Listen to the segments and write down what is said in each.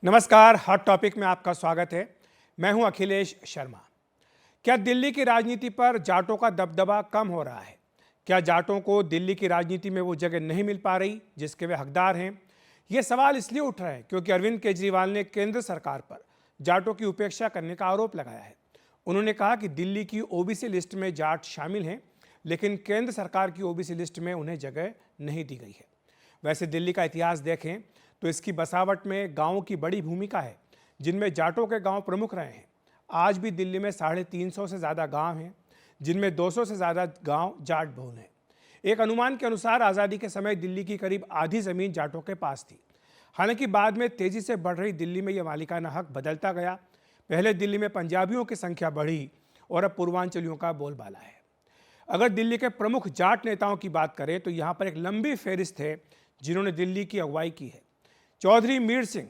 नमस्कार, hot topic में आपका स्वागत है। मैं हूं अखिलेश शर्मा। क्या दिल्ली की राजनीति पर जाटों का दबदबा कम हो रहा है? क्या जाटों को दिल्ली की राजनीति में वो जगह नहीं मिल पा रही जिसके वे हकदार हैं? ये सवाल इसलिए उठ रहा है क्योंकि अरविंद केजरीवाल ने केंद्र सरकार पर जाटों की उपेक्षा करने का आरोप लगाया है। उन्होंने कहा कि दिल्ली की ओबीसी लिस्ट में जाट शामिल हैं, लेकिन केंद्र सरकार की ओबीसी लिस्ट में उन्हें जगह नहीं दी गई है। वैसे दिल्ली का इतिहास देखें तो इसकी बसावट में गांवों की बड़ी भूमिका है, जिनमें जाटों के गांव प्रमुख रहे हैं। आज भी दिल्ली में 350 से ज़्यादा गांव हैं, जिनमें 200 से ज़्यादा गांव जाट बहुल हैं। एक अनुमान के अनुसार आज़ादी के समय दिल्ली की करीब आधी ज़मीन जाटों के पास थी। हालांकि बाद में तेज़ी से बढ़ रही दिल्ली में यह मालिकाना हक बदलता गया। पहले दिल्ली में पंजाबियों की संख्या बढ़ी और अब पूर्वांचलियों का बोलबाला है। अगर दिल्ली के प्रमुख जाट नेताओं की बात करें तो यहाँ पर एक लंबी फहरिस्त है जिन्होंने दिल्ली की अगुवाई की है। चौधरी मीर सिंह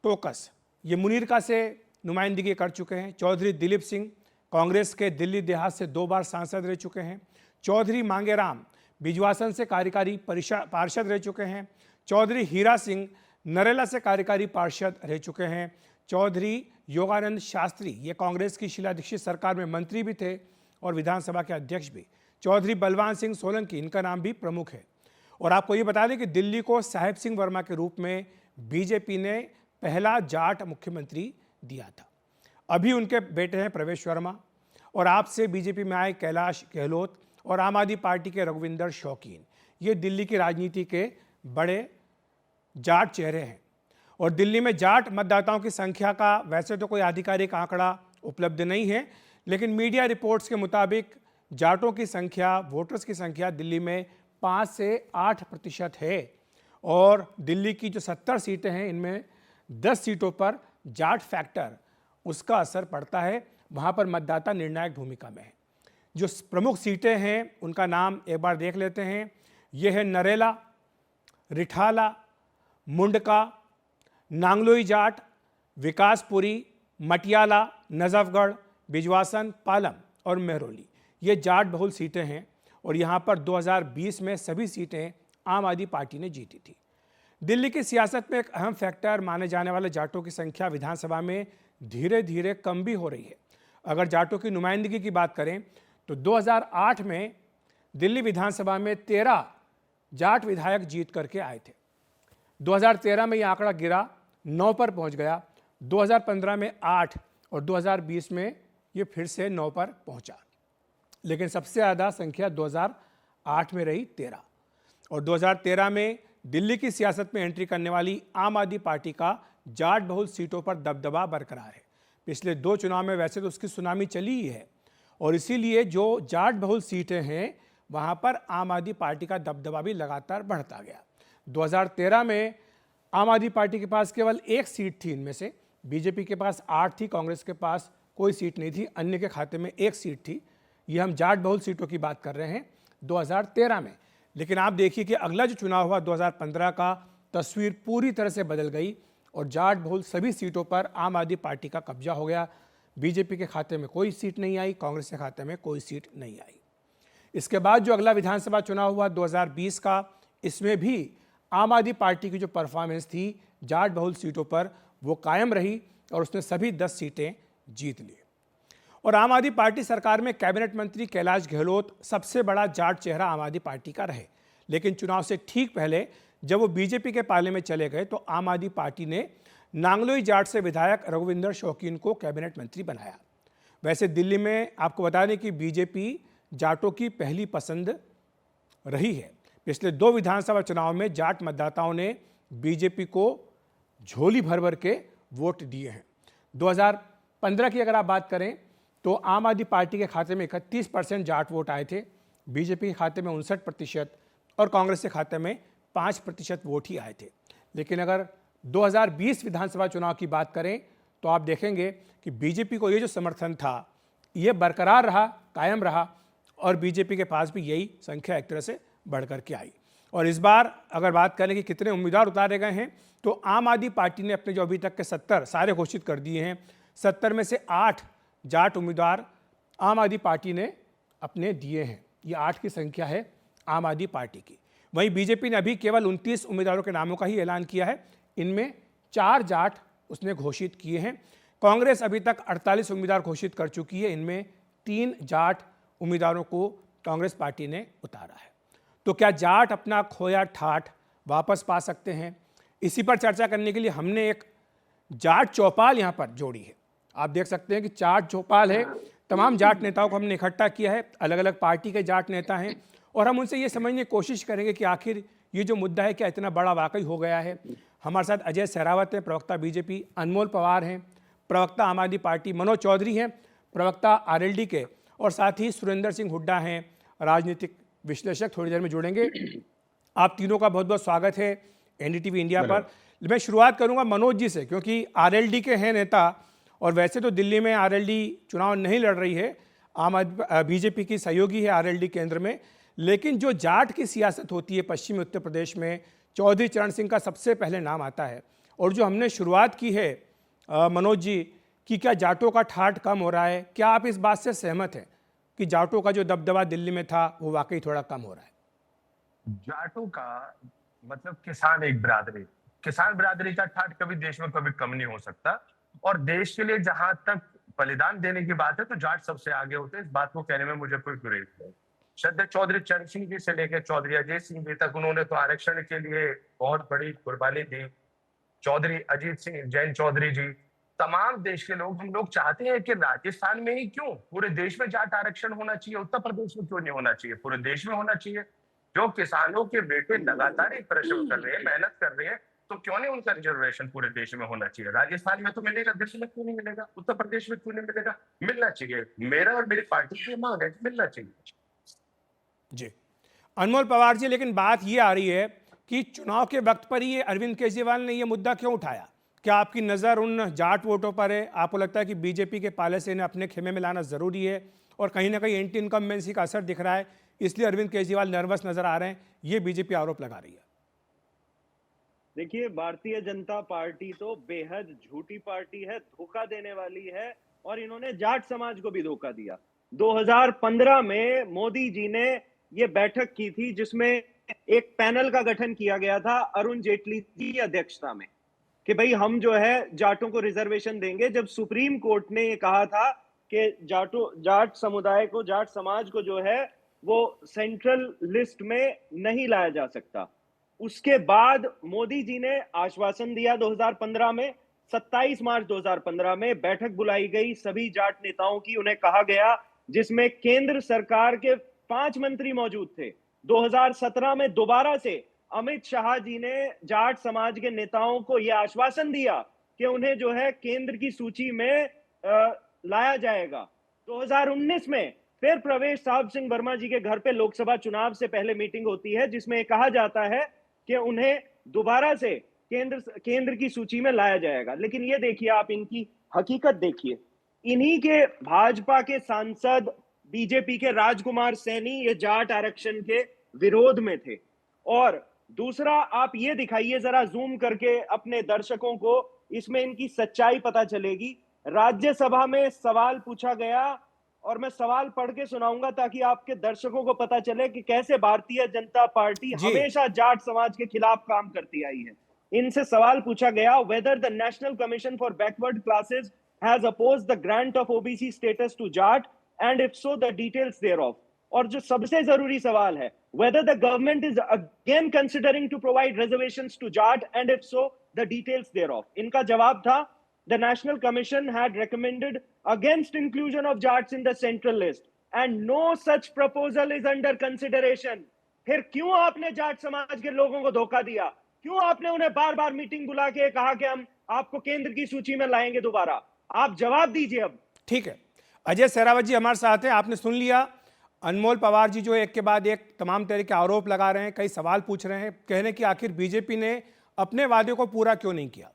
टोकस ये मुनीरका से नुमाइंदगी कर चुके हैं। चौधरी दिलीप सिंह कांग्रेस के दिल्ली देहात से 2 बार सांसद रह चुके हैं। चौधरी मांगेराम बिजवासन से कार्यकारी पार्षद रह चुके हैं। चौधरी हीरा सिंह नरेला से कार्यकारी पार्षद रह चुके हैं। चौधरी योगानंद शास्त्री ये कांग्रेस की शीला दीक्षित सरकार में मंत्री भी थे और विधानसभा के अध्यक्ष भी। चौधरी बलवान सिंह सोलंकी इनका नाम भी प्रमुख है। और आपको ये बता दें कि दिल्ली को साहेब सिंह वर्मा के रूप में बीजेपी ने पहला जाट मुख्यमंत्री दिया था। अभी उनके बेटे हैं प्रवेश वर्मा और आपसे बीजेपी में आए कैलाश गहलोत और आम आदमी पार्टी के रघुविंदर शौकीन। ये दिल्ली की राजनीति के बड़े जाट चेहरे हैं। और दिल्ली में जाट मतदाताओं की संख्या का वैसे तो कोई आधिकारिक आंकड़ा उपलब्ध नहीं है, लेकिन मीडिया रिपोर्ट्स के मुताबिक जाटों की संख्या, वोटर्स की संख्या दिल्ली में 5 से 8% है। और दिल्ली की जो 70 सीटें हैं, इनमें 10 सीटों पर जाट फैक्टर उसका असर पड़ता है। वहाँ पर मतदाता निर्णायक भूमिका में है। जो प्रमुख सीटें हैं उनका नाम एक बार देख लेते हैं। ये है नरेला, रिठाला, मुंडका, नांगलोई जाट, विकासपुरी, मटियाला, नजफगढ़, बिजवासन, पालम और मेहरौली। ये जाट बहुल सीटें हैं और यहाँ पर 2020 में सभी सीटें आम आदमी पार्टी ने जीती थी। दिल्ली की सियासत में एक अहम फैक्टर माने जाने वाले जाटों की संख्या विधानसभा में धीरे धीरे कम भी हो रही है। अगर जाटों की नुमाइंदगी की बात करें तो 2008 में दिल्ली विधानसभा में 13 जाट विधायक जीत करके आए थे। 2013 में यह आंकड़ा गिरा 9 पर पहुंच गया, 2015 में 8 और 2020 में ये फिर से 9 पर पहुंचा। लेकिन सबसे ज़्यादा संख्या 2008 में रही 13। और 2013 में दिल्ली की सियासत में एंट्री करने वाली आम आदमी पार्टी का जाट बहुल सीटों पर दबदबा बरकरार है। पिछले 2 चुनाव में वैसे तो उसकी सुनामी चली ही है और इसीलिए जो जाट बहुल सीटें हैं वहाँ पर आम आदमी पार्टी का दबदबा भी लगातार बढ़ता गया। 2013 में आम आदमी पार्टी के पास केवल 1 सीट थी। इनमें से बीजेपी के पास 8 थी, कांग्रेस के पास कोई सीट नहीं थी, अन्य के खाते में 1 सीट थी। ये हम जाट बहुल सीटों की बात कर रहे हैं 2013 में। लेकिन आप देखिए कि अगला जो चुनाव हुआ 2015 का, तस्वीर पूरी तरह से बदल गई और जाट बहुल सभी सीटों पर आम आदमी पार्टी का कब्जा हो गया। बीजेपी के खाते में कोई सीट नहीं आई, कांग्रेस के खाते में कोई सीट नहीं आई। इसके बाद जो अगला विधानसभा चुनाव हुआ 2020 का, इसमें भी आम आदमी पार्टी की जो परफॉर्मेंस थी जाट बहुल सीटों पर वो कायम रही और उसने सभी 10 सीटें जीत ली। और आम आदमी पार्टी सरकार में कैबिनेट मंत्री कैलाश गहलोत सबसे बड़ा जाट चेहरा आम आदमी पार्टी का रहे। लेकिन चुनाव से ठीक पहले जब वो बीजेपी के पाले में चले गए तो आम आदमी पार्टी ने नांगलोई जाट से विधायक रघुविंदर शौकीन को कैबिनेट मंत्री बनाया। वैसे दिल्ली में आपको बता दें कि बीजेपी जाटों की पहली पसंद रही है। पिछले 2 विधानसभा चुनाव में जाट मतदाताओं ने बीजेपी को झोली भर भर के वोट दिए हैं। 2015 की अगर आप बात करें तो आम आदमी पार्टी के खाते में 31% जाट वोट आए थे, बीजेपी के खाते में 59% और कांग्रेस के खाते में 5% वोट ही आए थे। लेकिन अगर 2020 विधानसभा चुनाव की बात करें तो आप देखेंगे कि बीजेपी को ये जो समर्थन था ये बरकरार रहा, कायम रहा और बीजेपी के पास भी यही संख्या एक तरह से बढ़ कर के आई। और इस बार अगर बात करें कि कितने उम्मीदवार उतारे गए हैं तो आम आदमी पार्टी ने अपने जो अभी तक के 70 सारे घोषित कर दिए हैं, 70 में से 8 जाट उम्मीदवार आम आदमी पार्टी ने अपने दिए हैं। ये 8 की संख्या है आम आदमी पार्टी की। वहीं बीजेपी ने अभी केवल 29 उम्मीदवारों के नामों का ही ऐलान किया है। इनमें 4 जाट उसने घोषित किए हैं। कांग्रेस अभी तक 48 उम्मीदवार घोषित कर चुकी है, इनमें 3 जाट उम्मीदवारों को कांग्रेस पार्टी ने उतारा है। तो क्या जाट अपना खोया ठाठ वापस पा सकते हैं? इसी पर चर्चा करने के लिए हमने एक जाट चौपाल यहाँ पर जोड़ी है। आप देख सकते हैं कि जाट चौपाल है, तमाम जाट नेताओं को हमने इकट्ठा किया है, अलग अलग पार्टी के जाट नेता हैं, और हम उनसे ये समझने की कोशिश करेंगे कि आखिर ये जो मुद्दा है क्या इतना बड़ा वाकई हो गया है। हमारे साथ अजय सहरावत हैं, प्रवक्ता बीजेपी, अनमोल पवार हैं, प्रवक्ता आम आदमी पार्टी, मनोज चौधरी हैं, प्रवक्ता आरएलडी के, और साथ ही सुरेंद्र सिंह हुड्डा हैं, राजनीतिक विश्लेषक, थोड़ी देर में जुड़ेंगे। आप तीनों का बहुत बहुत स्वागत है एनडीटीवी इंडिया पर। मैं शुरुआत करूंगा मनोज जी से, क्योंकि आरएलडी के हैं नेता, और वैसे तो दिल्ली में आरएलडी चुनाव नहीं लड़ रही है, आम आदमी बीजेपी की सहयोगी है आरएलडी केंद्र में, लेकिन जो जाट की सियासत होती है पश्चिमी उत्तर प्रदेश में, चौधरी चरण सिंह का सबसे पहले नाम आता है। और जो हमने शुरुआत की है मनोज जी कि क्या जाटों का ठाठ कम हो रहा है, क्या आप इस बात से सहमत हैं कि जाटों का जो दबदबा दिल्ली में था वो वाकई थोड़ा कम हो रहा है? जाटों का मतलब किसान एक बिरादरी, किसान बिरादरी का ठाठ कभी देश में कभी कम नहीं हो सकता। और देश के लिए जहां तक बलिदान देने की बात है तो जाट सबसे आगे होते हैं, इस बात को कहने में मुझे कोई गुरेज नहीं। श्रद्धेय चौधरी चरण सिंह जी से लेकर चौधरी अजय सिंह जी तक उन्होंने तो आरक्षण के लिए बहुत बड़ी कुर्बानी दी। चौधरी अजीत सिंह, जैन चौधरी जी, तमाम देश के लोग, हम लोग चाहते हैं कि राजस्थान में ही क्यों, पूरे देश में जाट आरक्षण होना चाहिए। उत्तर प्रदेश में क्यों नहीं होना चाहिए, पूरे देश में होना चाहिए। जो किसानों के बेटे लगातार एक परिश्रम कर रहे हैं, मेहनत कर रहे हैं, तो क्यों नहीं उनका रिजर्वेशन पूरे देश में होना चाहिए। राजस्थान में तो मिलेगा, दिल्ली में क्यों नहीं मिलेगा, उत्तर प्रदेश में क्यों नहीं मिलेगा, मिलना चाहिए। मेरा और मेरी पार्टी की मांग है, मिलना चाहिए जी। अनमोल पवार जी, लेकिन बात ये आ रही है कि चुनाव के वक्त पर ही अरविंद केजरीवाल ने ये मुद्दा क्यों उठाया? क्या आपकी नज़र उन जाट वोटों पर है? आपको लगता है कि बीजेपी के पाले से इन्हें अपने खेमे में लाना ज़रूरी है, और कहीं ना कहीं एंटी इनकम्बेंसी का असर दिख रहा है, इसलिए अरविंद केजरीवाल नर्वस नजर आ रहे हैं, ये बीजेपी आरोप लगा रही है? देखिए, भारतीय जनता पार्टी तो बेहद झूठी पार्टी है, धोखा देने वाली है, और इन्होंने जाट समाज को भी धोखा दिया। 2015 में मोदी जी ने ये बैठक की थी जिसमें एक पैनल का गठन किया गया था अरुण जेटली की अध्यक्षता में, कि भाई हम जो है जाटों को रिजर्वेशन देंगे। जब सुप्रीम कोर्ट ने ये कहा था कि जाट समुदाय को, जाट समाज को जो है वो सेंट्रल लिस्ट में नहीं लाया जा सकता, उसके बाद मोदी जी ने आश्वासन दिया 2015 में। 27 मार्च 2015 में बैठक बुलाई गई सभी जाट नेताओं की, उन्हें कहा गया, जिसमें केंद्र सरकार के 5 मंत्री मौजूद थे। 2017 में दोबारा से अमित शाह जी ने जाट समाज के नेताओं को यह आश्वासन दिया कि उन्हें जो है केंद्र की सूची में लाया जाएगा। 2019 में फिर प्रवेश साहब सिंह वर्मा जी के घर पे लोकसभा चुनाव से पहले मीटिंग होती है जिसमें कहा जाता है कि उन्हें दोबारा से केंद्र की सूची में लाया जाएगा। लेकिन ये देखिए, आप इनकी हकीकत देखिए, इन्हीं के भाजपा के सांसद, बीजेपी के राजकुमार सैनी ये जाट आरक्षण के विरोध में थे। और दूसरा, आप ये दिखाइए जरा जूम करके अपने दर्शकों को, इसमें इनकी सच्चाई पता चलेगी। राज्यसभा में सवाल पूछा गया, और मैं सवाल पढ़ के सुनाऊंगा ताकि आपके दर्शकों को पता चले कि कैसे भारतीय जनता पार्टी हमेशा जाट समाज के खिलाफ काम करती आई है। इनसे सवाल पूछा गया, whether the national commission for backward classes has opposed the grant of OBC status to Jat and if so the details thereof. और जो सबसे जरूरी सवाल है, whether the government is again considering to provide reservations to Jat and if so the details thereof। इनका जवाब था, the national commission had recommended against inclusion of Jats in the central list and no such proposal is under consideration। फिर क्यों आपने जाट समाज के लोगों को धोखा दिया? क्यों आपने उन्हें बार बार मीटिंग बुला के कहा कि हम आपको केंद्र की सूची में लाएंगे दोबारा? आप जवाब दीजिए अब। ठीक है, अजय सहरावत जी हमारे साथ हैं, आपने सुन लिया अनमोल पवार जी जो एक के बाद एक तमाम तरह के आरोप लगा रहे हैं, कई सवाल पूछ रहे हैं, कह रहे हैं कि आखिर बीजेपी ने अपने वादे को पूरा क्यों नहीं किया?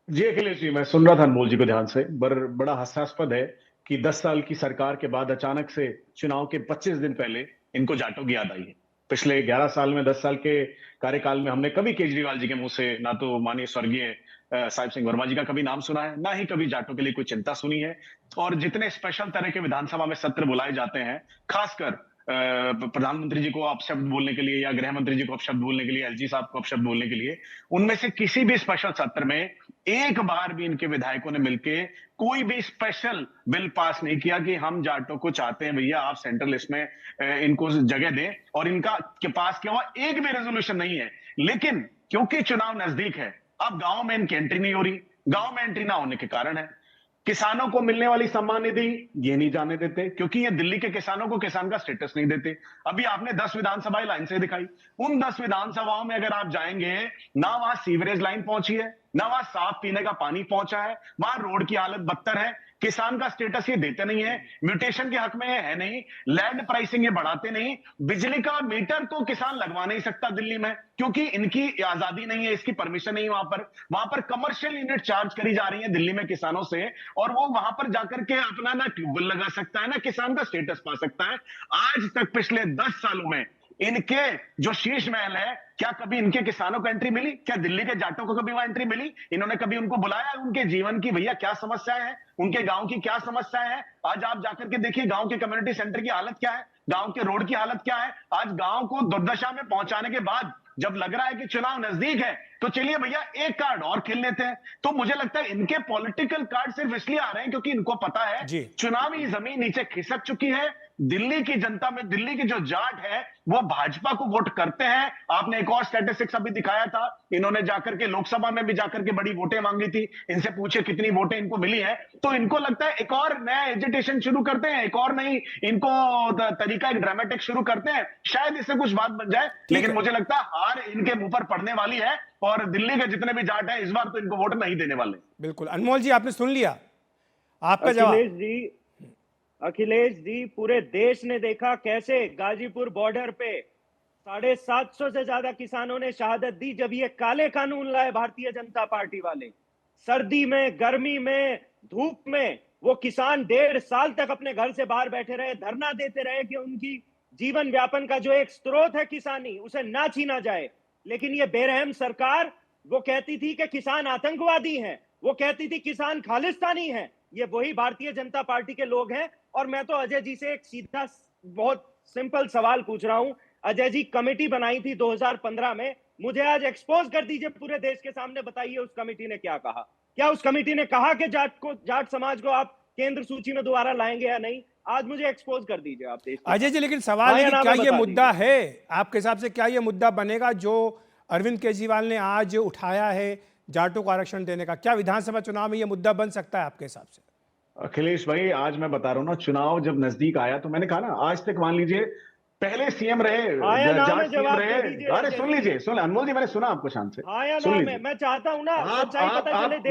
जी अखिलेश जी, मैं सुन रहा था अनमोल जी को ध्यान से। बड़ा हास्यास्पद है कि 10 साल की सरकार के बाद अचानक से चुनाव के 25 दिन पहले इनको जाटों की याद आई है। पिछले 11 साल में, 10 साल के कार्यकाल में हमने कभी केजरीवाल जी के मुंह से ना तो माननीय स्वर्गीय साहिब सिंह वर्मा जी का कभी नाम सुना है, ना ही कभी जाटों के लिए कोई चिंता सुनी है। और जितने स्पेशल तरह के विधानसभा में सत्र बुलाए जाते हैं, खासकर प्रधानमंत्री जी को अपशब्द बोलने के लिए या गृह मंत्री जी को अपशब्द बोलने के लिए, एलजी साहब को अपशब्द बोलने के लिए, उनमें से किसी भी स्पेशल सत्र में एक बार भी इनके विधायकों ने मिलके कोई भी स्पेशल बिल पास नहीं किया कि हम जाटों को चाहते हैं भैया आप सेंट्रल लिस्ट में इनको जगह दें, और इनका के पास क्या हुआ, एक भी रेजोल्यूशन नहीं है। लेकिन क्योंकि चुनाव नजदीक है, अब गांव में इनकी एंट्री नहीं हो रही। गांव में एंट्री ना होने के कारण है किसानों को मिलने वाली सम्मान निधि ये नहीं जाने देते, क्योंकि ये दिल्ली के किसानों को किसान का स्टेटस नहीं देते। अभी आपने 10 विधानसभाएं लाइन से दिखाई, उन 10 विधानसभाओं में अगर आप जाएंगे, ना वहां सीवरेज लाइन पहुंची है, ना वहां साफ पीने का पानी पहुंचा है, वहां रोड की हालत बदतर है, किसान का स्टेटस ये देते नहीं है, म्यूटेशन के हक में ये है नहीं, लैंड प्राइसिंग ये बढ़ाते नहीं, बिजली का मीटर तो किसान लगवा नहीं सकता दिल्ली में, क्योंकि इनकी आजादी नहीं है, इसकी परमिशन नहीं है। वहां पर कमर्शियल यूनिट चार्ज करी जा रही है दिल्ली में किसानों से, और वो वहां पर जाकर के अपना ना ट्यूबवेल लगा सकता है, ना किसान का स्टेटस पा सकता है। आज तक पिछले 10 सालों में इनके जो शीश महल है, क्या कभी इनके किसानों को एंट्री मिली? क्या दिल्ली के जाटों को कभी वहां एंट्री मिली? इन्होंने कभी उनको बुलाया उनके जीवन की, भैया क्या समस्याएं हैं, उनके गांव की क्या समस्याएं हैं? आज आप जाकर के देखिए गांव के कम्युनिटी सेंटर की हालत क्या है, गांव के रोड की हालत क्या है। आज गांव को दुर्दशा में पहुंचाने के बाद जब लग रहा है कि चुनाव नजदीक है, तो चलिए भैया एक कार्ड और खेल लेते हैं। तो मुझे लगता है इनके पॉलिटिकल कार्ड सिर्फ इसलिए आ रहे हैं क्योंकि इनको पता है चुनावी जमीन नीचे खिसक चुकी है। दिल्ली की जनता में, दिल्ली की जो जाट है वो भाजपा को वोट करते हैं। आपने एक और स्टैटिस्टिक्स अभी दिखाया था, इन्होंने जाकर के लोकसभा में भी जाकर के बड़ी वोटें मांगी थी, इनसे पूछे कितनी वोटें इनको मिली है। तो इनको लगता है एक और नया एजिटेशन शुरू करते हैं, एक और नई इनको तरीका एक ड्रामेटिक शुरू करते हैं, शायद इससे कुछ बात बन जाए। लेकिन मुझे लगता है हार इनके मुंह पर पड़ने वाली है, और दिल्ली के जितने भी जाट हैं इस बार तो इनको वोट नहीं देने वाले। बिल्कुल। अनमोल जी, आपने सुन लिया आपका जवाब। अखिलेश जी, पूरे देश ने देखा कैसे गाजीपुर बॉर्डर पे 750 से ज्यादा किसानों ने शहादत दी जब ये काले कानून लाए भारतीय जनता पार्टी वाले। सर्दी में, गर्मी में, धूप में वो किसान 1.5 साल तक अपने घर से बाहर बैठे रहे, धरना देते रहे कि उनकी जीवन व्यापन का जो एक स्रोत है किसानी, उसे ना छीना जाए। लेकिन ये बेरहम सरकार, वो कहती थी कि किसान आतंकवादी हैं, वो कहती थी किसान खालिस्तानी हैं। ये वही भारतीय जनता पार्टी के लोग हैं। और मैं तो अजय जी से एक सीधा बहुत सिंपल सवाल पूछ रहा हूं। अजय जी, कमेटी बनाई थी 2015 में, मुझे आज एक्सपोज कर दीजिए पूरे देश के सामने, बताइए उस कमेटी ने क्या कहा। क्या उस कमेटी ने कहा कि जाट समाज को आप केंद्र सूची में दोबारा लाएंगे या नहीं? आज मुझे एक्सपोज कर दीजिए आप देश। अजय जी, लेकिन सवाल है कि क्या ये मुद्दा है आपके हिसाब से, क्या ये मुद्दा बनेगा जो अरविंद केजरीवाल ने आज उठाया है जाटों को आरक्षण देने का? क्या विधानसभा चुनाव में ये मुद्दा बन सकता है आपके हिसाब से? अखिलेश भाई, आज मैं बता रहा हूँ ना, चुनाव जब नजदीक आया तो मैंने कहा ना, आज तक मान लीजिए पहले सीएम रहे, जाट सीएम रहे। अरे सुन लीजिए, सुन अनमोल जी, मैंने सुना आपको शांत से, सुन लीजिए। मैं चाहता हूं ना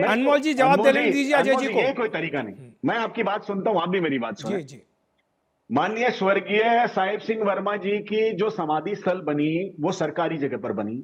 अनमोल जी जवाब दे दीजिए अजय जी को। ये कोई तरीका नहीं, मैं आपकी बात सुनता हूं, आप भी मेरी बात सुनिए। जी। माननीय स्वर्गीय साहिब सिंह वर्मा जी की जो समाधि स्थल बनी, वो सरकारी जगह पर बनी।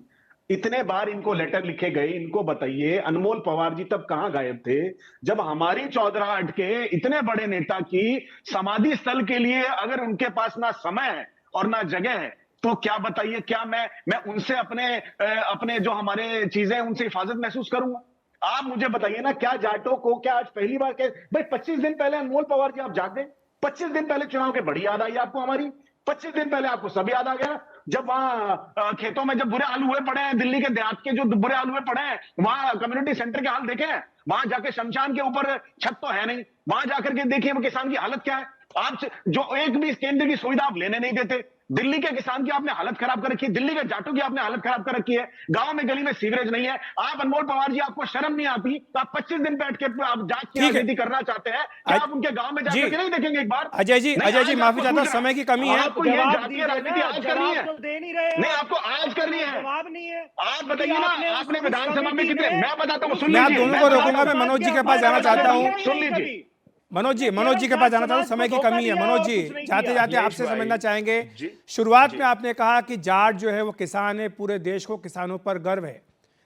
इतने बार इनको लेटर लिखे गए, इनको बताइए अनमोल पवार जी तब कहां गायब थे जब हमारी चौधराहट के इतने बड़े नेता की समाधि स्थल के लिए अगर उनके पास ना समय है और ना जगह है, तो क्या बताइए, क्या मैं उनसे अपने जो हमारे चीजें उनसे हिफाजत महसूस करूंगा? आप मुझे बताइए ना, क्या जाटों को, क्या आज पहली बार भाई 25 दिन पहले अनमोल पवार जी आप जाग गए? 25 दिन पहले चुनाव के बड़ी याद आई आपको हमारी? 25 दिन पहले आपको सब याद आ गया? जब वहां खेतों में जब बुरे हाल हुए पड़े हैं, दिल्ली के देहात के जो बुरे हाल हुए पड़े हैं, वहां कम्युनिटी सेंटर के हाल देखे हैं? वहां जाके शमशान के ऊपर छत तो है नहीं, वहां जाकर के देखिए वो किसान की हालत क्या है। आप जो एक भी केंद्र की सुविधा आप लेने नहीं देते। दिल्ली के किसान की आपने हालत खराब कर रखी है, दिल्ली के जाटों की आपने हालत खराब कर रखी है। गांव में गली में सीवरेज नहीं है। आप अनमोल पवार जी, आपको शर्म नहीं आती? तो आप 25 दिन बैठ के आप जांच की राजनीति करना चाहते हैं, क्या आप उनके गांव में जाकर के नहीं देखेंगे एक बार? अजय जी माफी चाहता हूं, समय की कमी है। आपको ये जातीय राजनीति आज करनी है? दे नहीं रहे, नहीं, आपको आज करनी है। जवाब नहीं है। आप बताइए ना, आपने विधानसभा में कितने, मैं बताता हूँ, सुन लीजिए। मैं आप दोनों को रोकूंगा, मैं मनोज जी के पास जाना चाहता हूँ। सुन लीजिए मनोज जी के पास जाना चाहता हूं, समय की कमी है। मनोज जी, जाते जाते आपसे समझना चाहेंगे, शुरुआत में आपने कहा कि जाट जो है वो किसान है, पूरे देश को किसानों पर गर्व है।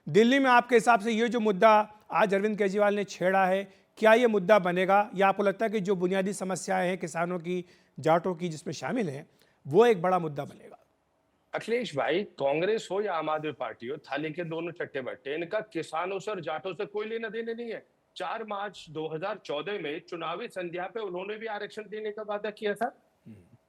दिल्ली में आपके हिसाब से ये जो मुद्दा आज अरविंद केजरीवाल ने छेड़ा है, क्या ये मुद्दा बनेगा, या आपको लगता है कि जो बुनियादी समस्याएं हैं किसानों की, जाटों की, जिसमें शामिल हैं, वो एक बड़ा मुद्दा बनेगा? अखिलेश भाई, कांग्रेस हो या आम आदमी पार्टी हो, थाली के दोनों चट्टे बट्टे, इनका किसानों से और जाटों से कोई लेना देना नहीं है। 4 मार्च 2014 में चुनावी संध्या पे उन्होंने भी आरक्षण देने का वादा किया था।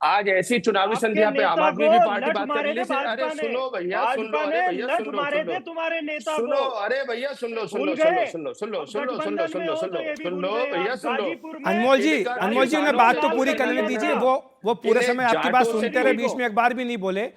आज ऐसी चुनावी आपके संध्या पे आम नेता आदमी को भी पार्टी लठ बात मारे करने थे से, अरे भाजपा ने। सुनो भैया, सुन लो, भाजपा अरे ने भैया लठ सुन लो, मारे सुन थे लो, तुम्हारे नेता सुनो, को। अरे भैया सुन लो, सुन भूल लो, सुन लो, गए? सुन लो, सुन लो, अब सुन लो, सुन लो, गठबंधन सुन में लो, हो सुन तो लो, ये भी सुन भूल लो गए भैया, आप। सुन लो। गाजीपुर में अनमोल जी, इनका अनमोल जी उन्हें किसानों बात से तो लाल पूरी कर करने दिया दीजिए। था। वो पूरे इन्हें समय आपकी बात जाटों से सुनते रहे, नहीं बीच को। में एक बार भी नहीं बोले।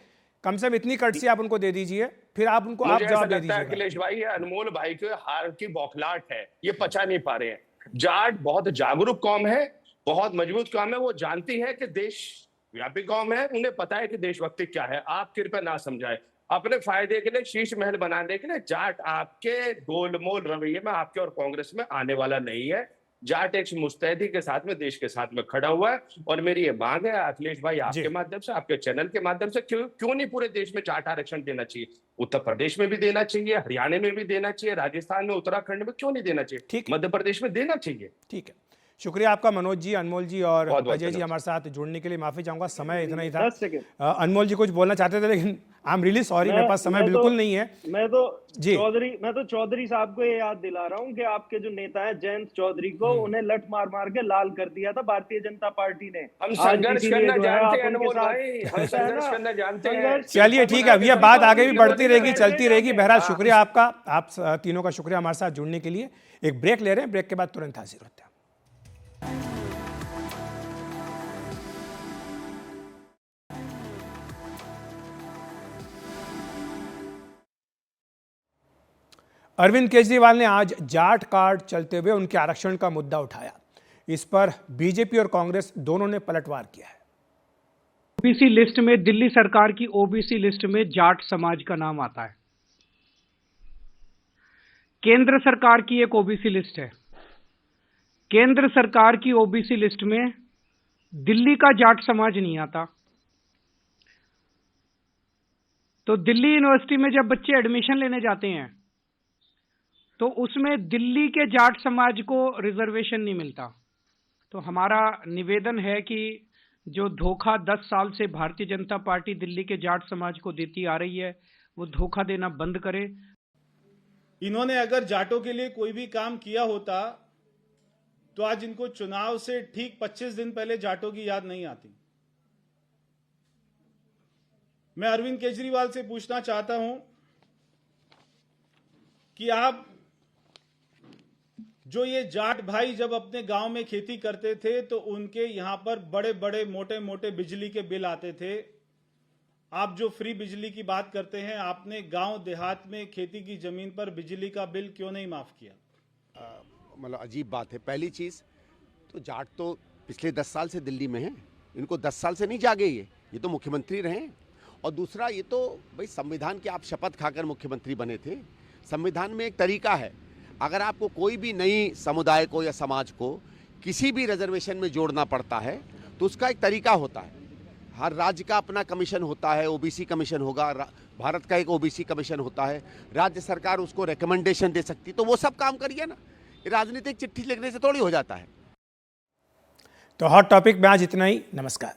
कम से कम इतनी कटसी आप उनको दे दीजिए, फिर आप उनको मुझे ऐसा जवाब दे लगता है दीजिएगा। अखिलेश भाई, ये अनमोल भाई के हार की बौखलाहट है, ये पचा नहीं पा रहे हैं। जाट बहुत जागरूक कौम है, बहुत मजबूत कौम है, वो जानती है कि देश व्यापी कौम है, उन्हें पता है कि देशभक्ति क्या है। आप कृपया ना समझाए, अपने फायदे के लिए, शीश महल बनाने के लिए जाट आपके गोलमोल रवैये में, आपके और कांग्रेस में आने वाला नहीं है। जाट एक मुस्तैदी के साथ में, देश के साथ में खड़ा हुआ है। और मेरी ये मांग है अखिलेश भाई, जी। आपके माध्यम से, आपके चैनल के माध्यम से, क्यों नहीं पूरे देश में जाट आरक्षण देना चाहिए? उत्तर प्रदेश में भी देना चाहिए, हरियाणा में भी देना चाहिए, राजस्थान में, उत्तराखंड में क्यों नहीं देना चाहिए? ठीक है। मध्य प्रदेश में देना चाहिए। ठीक है, शुक्रिया आपका मनोज जी, अनमोल जी और बहुत बहुत अजय जी धन्यवाद। हमारे साथ जुड़ने के लिए। माफी चाहूंगा, समय इतना ही था। 10 सेकंड। अनमोल जी कुछ बोलना चाहते थे, लेकिन आई एम रियली सॉरी, मेरे पास समय बिल्कुल नहीं है। मैं तो जी। चौधरी साहब को ये याद दिला रहा हूँ कि आपके जो नेता है जयंत चौधरी को, उन्हें लठ मार मार के लाल कर दिया था भारतीय जनता पार्टी ने। हम आज संघर्ष इसीलिए करना जो है जानते आप हैं उनके अनमोल साथ भाई, हम ऐसा है संघर्ष ना, करना जानते हैं। संघर्ष- चलिए ठीक है, अब ये बात आगे भी बढ़ती रहेगी, चलती रहेगी। बहरहाल हाँ। शुक्रिया आपका, आप तीनों का शुक्रिया हमारे साथ जुड़ने के लिए। एक ब्रेक ले रहे हैं, ब्रेक के बाद तुरंत हाजिर होते हैं। अरविंद केजरीवाल ने आज जाट कार्ड चलते हुए उनके आरक्षण का मुद्दा उठाया। इस पर बीजेपी और कांग्रेस दोनों ने पलटवार किया है। ओबीसी लिस्ट में, दिल्ली सरकार की ओबीसी लिस्ट में जाट समाज का नाम आता है। केंद्र सरकार की एक ओबीसी लिस्ट है। केंद्र सरकार की ओबीसी लिस्ट में दिल्ली का जाट समाज नहीं आता। तो दिल्ली यूनिवर्सिटी में जब बच्चे एडमिशन लेने जाते हैं तो उसमें दिल्ली के जाट समाज को रिजर्वेशन नहीं मिलता। तो हमारा निवेदन है कि जो धोखा 10 साल से भारतीय जनता पार्टी दिल्ली के जाट समाज को देती आ रही है, वो धोखा देना बंद करे। इन्होंने अगर जाटों के लिए कोई भी काम किया होता तो आज इनको चुनाव से ठीक 25 दिन पहले जाटों की याद नहीं आती। मैं अरविंद केजरीवाल से पूछना चाहता हूं कि आप जो ये जाट भाई जब अपने गांव में खेती करते थे तो उनके यहां पर बड़े बड़े मोटे मोटे बिजली के बिल आते थे। आप जो फ्री बिजली की बात करते हैं, आपने गांव देहात में खेती की जमीन पर बिजली का बिल क्यों नहीं माफ किया? मतलब अजीब बात है। पहली चीज़ तो जाट तो पिछले 10 साल से दिल्ली में हैं, इनको 10 साल से नहीं जागे, ये तो मुख्यमंत्री रहे। और दूसरा, ये तो भाई संविधान की आप शपथ खाकर मुख्यमंत्री बने थे। संविधान में एक तरीका है, अगर आपको कोई भी नई समुदाय को या समाज को किसी भी रिजर्वेशन में जोड़ना पड़ता है तो उसका एक तरीका होता है। हर राज्य का अपना कमीशन होता है, ओबीसी कमीशन होगा, भारत का एक ओबीसी कमीशन होता है, राज्य सरकार उसको रिकमेंडेशन दे सकती, तो वो सब काम करिए ना। राजनीतिक चिट्ठी लिखने से थोड़ी हो जाता है। तो हॉट टॉपिक में आज इतना ही। नमस्कार।